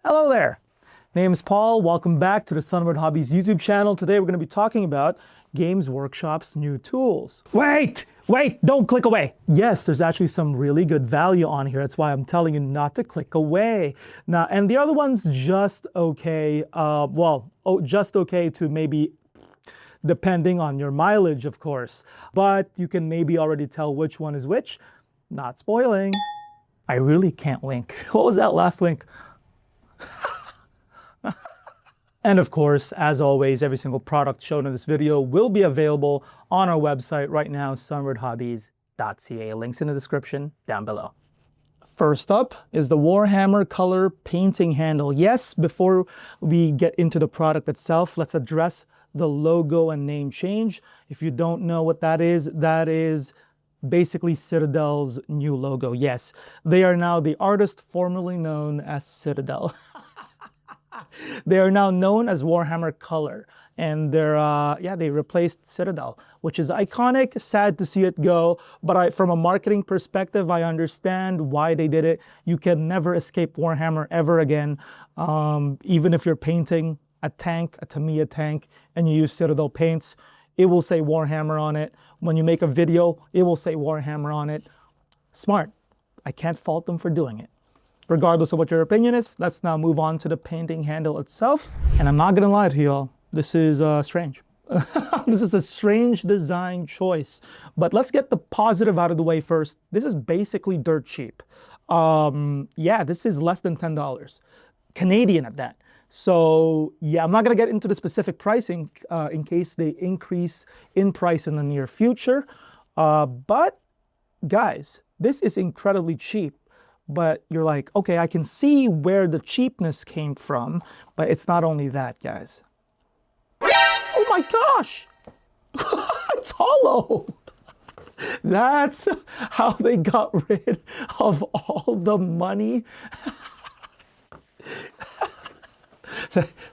Hello there. Name's Paul. Welcome back to the Sunward Hobbies YouTube channel. Today we're going to be talking about Games Workshop's new tools. Wait, don't click away. Yes, there's actually some really good value on here. That's why I'm telling you not to click away. Now, and the other one's just okay. Just okay to maybe depending on your mileage, of course. But you can maybe already tell which one is which. Not spoiling. I really can't wink. What was that last wink? And of course, as always, every single product shown in this video will be available on our website right now, sunwardhobbies.ca. Links in the description down below. First up is the Warhammer Color painting handle. Yes, before we get into the product itself, let's address the logo and name change. If you don't know what that is basically Citadel's new logo. Yes, they are now the artist formerly known as Citadel. They are now known as Warhammer Color, and they replaced Citadel, which is iconic. Sad to see it go, but from a marketing perspective, I understand why they did it. You can never escape Warhammer ever again, even if you're painting a tank, a Tamiya tank, and you use Citadel paints, it will say Warhammer on it. When you make a video, it will say Warhammer on it. Smart. I can't fault them for doing it. Regardless of what your opinion is, let's now move on to the painting handle itself. And I'm not gonna lie to y'all, this is strange. This is a strange design choice. But let's get the positive out of the way first. This is basically dirt cheap. Yeah, this is less than $10. Canadian at that. So yeah, I'm not gonna get into the specific pricing in case they increase in price in the near future. But guys, this is incredibly cheap. But you're like, okay, I can see where the cheapness came from, but it's not only that, guys. Oh my gosh! It's hollow! That's how they got rid of all the money.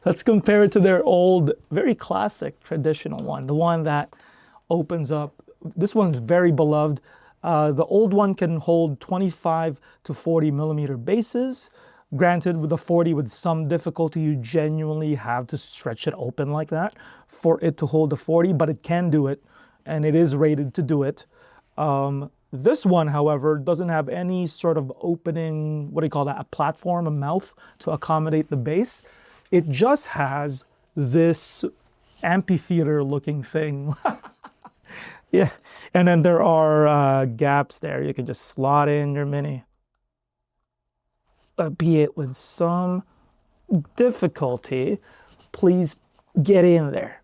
Let's compare it to their old, very classic, traditional one. The one that opens up. This one's very beloved. The old one can hold 25 to 40 millimeter bases. Granted, with the 40, with some difficulty, you genuinely have to stretch it open like that for it to hold the 40, but it can do it, and it is rated to do it. This one, however, doesn't have any sort of opening, what do you call that, a platform, a mouth to accommodate the base. It just has this amphitheater-looking thing. Yeah, and then there are gaps there. You can just slot in your mini. Be it with some difficulty, please get in there.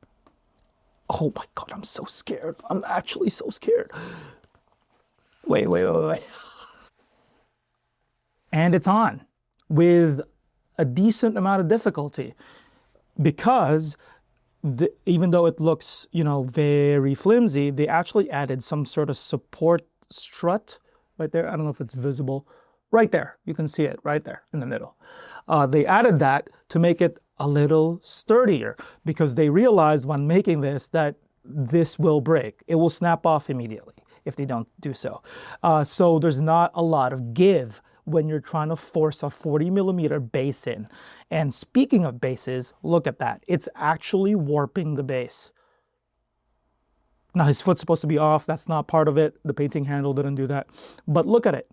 Oh my God, I'm so scared. I'm actually so scared. Wait. And it's on with a decent amount of difficulty because even though it looks, very flimsy, they actually added some sort of support strut right there. I don't know if it's visible. Right there. You can see it right there in the middle. They added that to make it a little sturdier because they realized when making this that this will break. It will snap off immediately if they don't do so. So there's not a lot of give when you're trying to force a 40 millimeter base in. And speaking of bases, look at that. It's actually warping the base. Now his foot's supposed to be off. That's not part of it. The painting handle didn't do that. But look at it.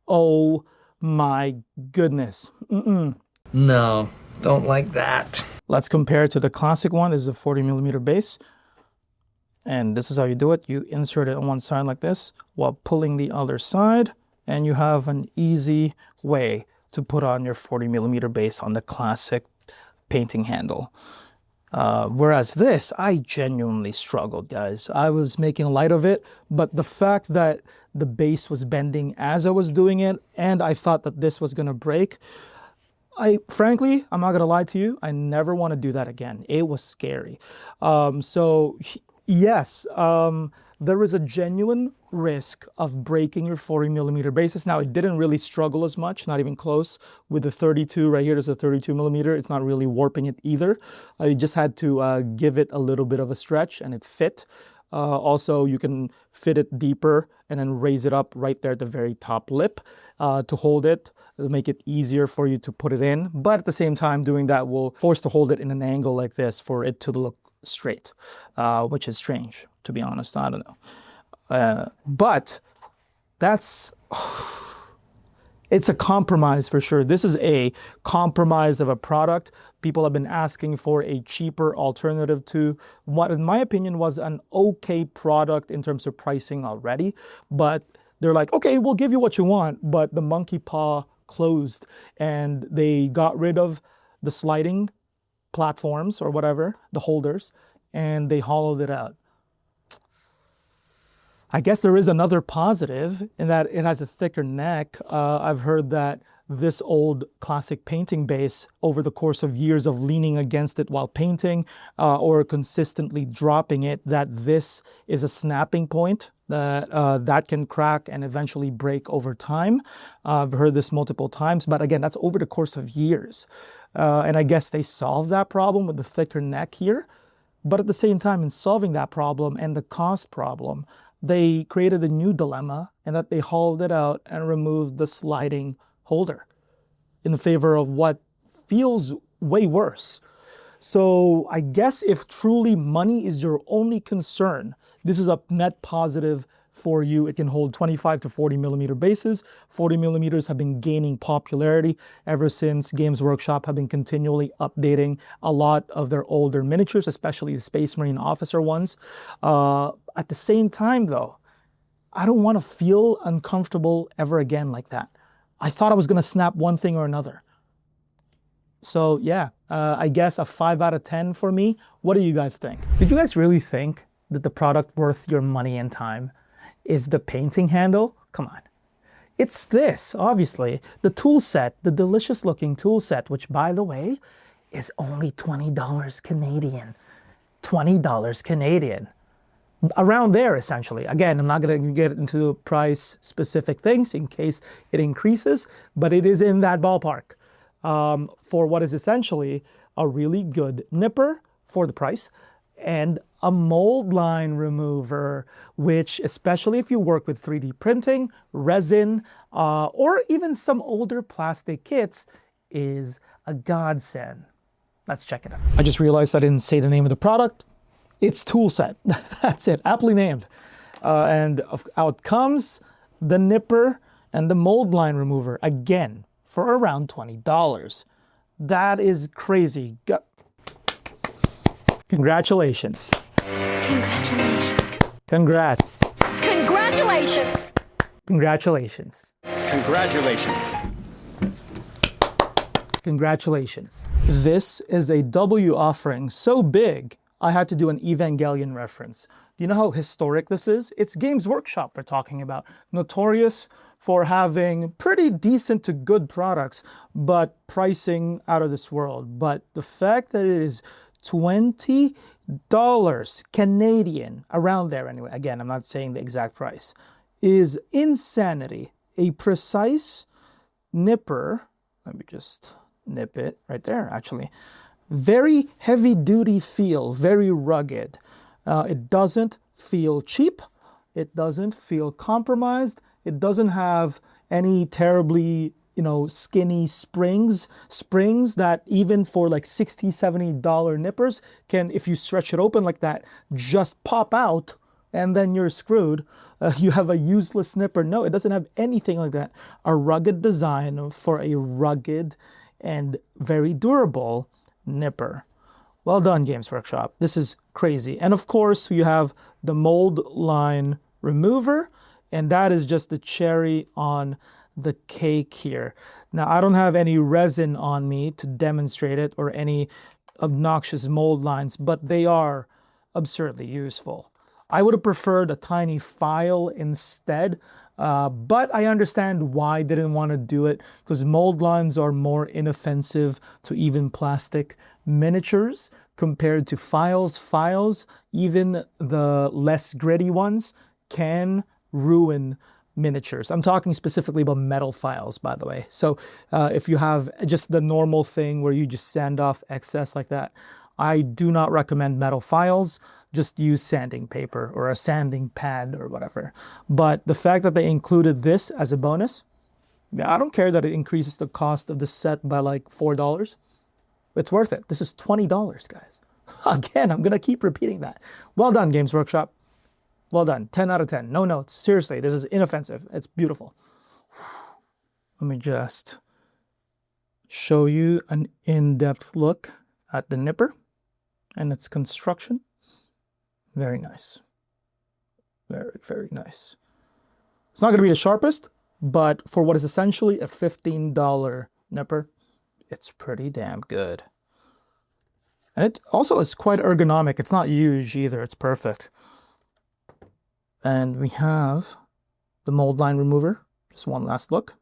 Oh my goodness. No, don't like that. Let's compare it to the classic one. This is a 40 millimeter base. And this is how you do it. You insert it on one side like this while pulling the other side. And you have an easy way to put on your 40 millimeter base on the classic painting handle. Whereas this, I genuinely struggled, guys. I was making light of it, but the fact that the base was bending as I was doing it, and I thought that this was gonna break, frankly, I'm not gonna lie to you, I never want to do that again. It was scary. So yes, there is a genuine risk of breaking your 40 millimeter bases. Now, it didn't really struggle as much, not even close. With the 32 right here, there's a 32 millimeter. It's not really warping it either. I just had to give it a little bit of a stretch and it fit. Also, you can fit it deeper and then raise it up right there at the very top lip to hold it. It'll make it easier for you to put it in. But at the same time, doing that will force to hold it in an angle like this for it to look straight, which is strange, to be honest. I don't know. But that's... It's a compromise for sure. This is a compromise of a product. People have been asking for a cheaper alternative to what, in my opinion, was an okay product in terms of pricing already. But they're like, okay, we'll give you what you want. But the monkey paw closed and they got rid of the sliding platforms or whatever, the holders, and they hollowed it out. I guess there is another positive in that it has a thicker neck. I've heard that this old classic painting base, over the course of years of leaning against it while painting or consistently dropping it, that this is a snapping point that can crack and eventually break over time. I've heard this multiple times, but again, that's over the course of years. And I guess they solved that problem with the thicker neck here. But at the same time, in solving that problem and the cost problem, they created a new dilemma in that they hauled it out and removed the sliding holder in favor of what feels way worse. So I guess if truly money is your only concern, this is a net positive for you. It can hold 25 to 40 millimeter bases. 40 millimeters have been gaining popularity ever since Games Workshop have been continually updating a lot of their older miniatures, especially the Space Marine officer ones. At the same time though, I don't want to feel uncomfortable ever again like that. I thought I was going to snap one thing or another. So yeah, I guess a 5 out of 10 for me. What do you guys think? Did you guys really think that the product worth your money and time is the painting handle? Come on. It's this, obviously. The tool set, the delicious looking tool set, which by the way, is only $20 Canadian. $20 Canadian. Around there, essentially. Again, I'm not going to get into price specific things in case it increases, but it is in that ballpark for what is essentially a really good nipper for the price and a mold line remover, which, especially if you work with 3D printing, resin, or even some older plastic kits, is a godsend. Let's check it out. I just realized I didn't say the name of the product. It's tool set. That's it, aptly named. And out comes the nipper and the mold line remover, again, for around $20. That is crazy. Congratulations. Congratulations. Congrats. Congratulations. Congratulations. Congratulations. Congratulations. This is a W offering so big, I had to do an Evangelion reference. Do you know how historic this is? It's Games Workshop we're talking about. Notorious for having pretty decent to good products, but pricing out of this world. But the fact that it is $20 Canadian, around there anyway, again, I'm not saying the exact price, is insanity. A precise nipper, let me just nip it right there, actually. Very heavy duty feel, very rugged. It doesn't feel cheap. It doesn't feel compromised. It doesn't have any terribly, skinny springs that even for like $60, $70 nippers can, if you stretch it open like that, just pop out and then you're screwed. You have a useless nipper. No, it doesn't have anything like that. A rugged design for a rugged and very durable nipper. Well done, Games Workshop. This is crazy. And of course, you have the mold line remover, and that is just the cherry on the cake here. Now, I don't have any resin on me to demonstrate it or any obnoxious mold lines, but they are absurdly useful. I would have preferred a tiny file instead, but I understand why they didn't want to do it, because mold lines are more inoffensive to even plastic miniatures compared to files. Files, even the less gritty ones, can ruin miniatures. I'm talking specifically about metal files, by the way. So if you have just the normal thing where you just sand off excess like that, I do not recommend metal files. Just use sanding paper or a sanding pad or whatever. But the fact that they included this as a bonus, yeah, I don't care that it increases the cost of the set by like $4. It's worth it. This is $20, guys. Again, I'm going to keep repeating that. Well done, Games Workshop. Well done. 10 out of 10. No notes. Seriously, this is inoffensive. It's beautiful. Let me just show you an in-depth look at the nipper and its construction. Very nice. Very, very nice. It's not going to be the sharpest, but for what is essentially a $15 nipper, it's pretty damn good. And it also is quite ergonomic. It's not huge either. It's perfect. And we have the mold line remover. Just one last look.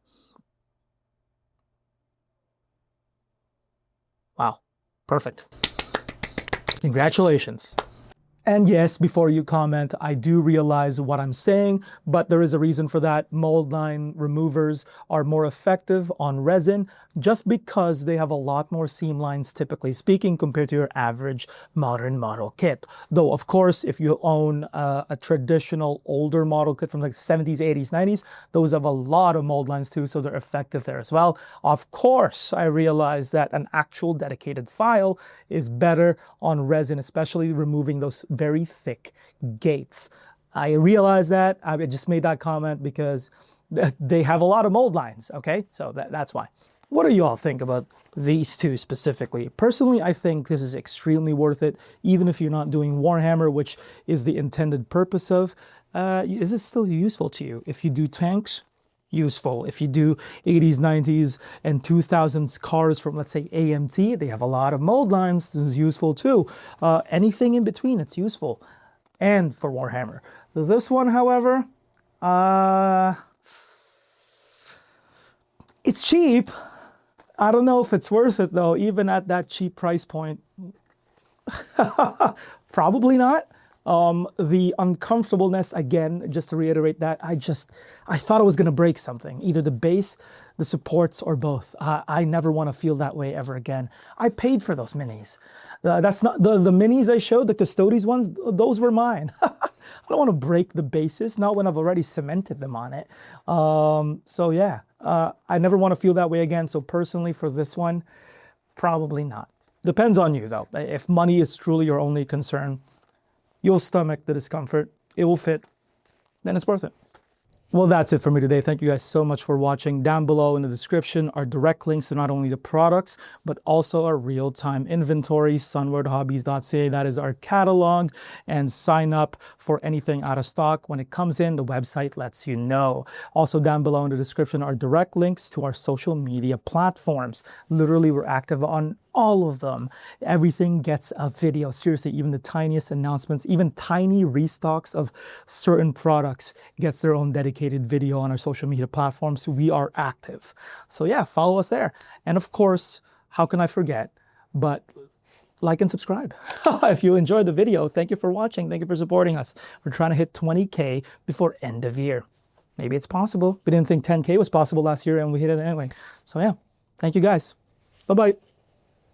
Wow, perfect. Congratulations. And yes, before you comment, I do realize what I'm saying, but there is a reason for that. Mold line removers are more effective on resin just because they have a lot more seam lines, typically speaking, compared to your average modern model kit. Though, of course, if you own a traditional older model kit from like the 70s, 80s, 90s, those have a lot of mold lines too, so they're effective there as well. Of course, I realize that an actual dedicated file is better on resin, especially removing those very thick gates. I realize that. I just made that comment because they have a lot of mold lines, okay? So that's why. What do you all think about these two specifically? Personally, I think this is extremely worth it, even if you're not doing Warhammer, which is the intended purpose of. Is this still useful to you? If you do tanks, useful. If you do 80s, 90s, and 2000s cars from, let's say, AMT, they have a lot of mold lines. This is useful too. Anything in between, it's useful. And for Warhammer. This one, however, it's cheap. I don't know if it's worth it though, even at that cheap price point. Probably not. The uncomfortableness, again, just to reiterate that, I thought I was going to break something, either the base, the supports, or both. I never want to feel that way ever again. I paid for those minis. That's not the minis I showed, the Custodes ones, those were mine. I don't want to break the bases, not when I've already cemented them on it. So yeah, I never want to feel that way again. So personally for this one, probably not. Depends on you though. If money is truly your only concern, you'll stomach the discomfort, it will fit, then it's worth it. Well, that's it for me today. Thank you guys so much for watching. Down below in the description are direct links to not only the products, but also our real-time inventory, sunwardhobbies.ca. That is our catalog, and sign up for anything out of stock. When it comes in, the website lets you know. Also down below in the description are direct links to our social media platforms. Literally, we're active on all of them. Everything gets a video. Seriously, even the tiniest announcements, even tiny restocks of certain products gets their own dedicated video on our social media platforms. We are active. So yeah, follow us there. And of course, how can I forget, but like and subscribe. If you enjoyed the video, thank you for watching. Thank you for supporting us. We're trying to hit 20K before end of year. Maybe it's possible. We didn't think 10K was possible last year and we hit it anyway. So yeah, thank you guys. Bye-bye.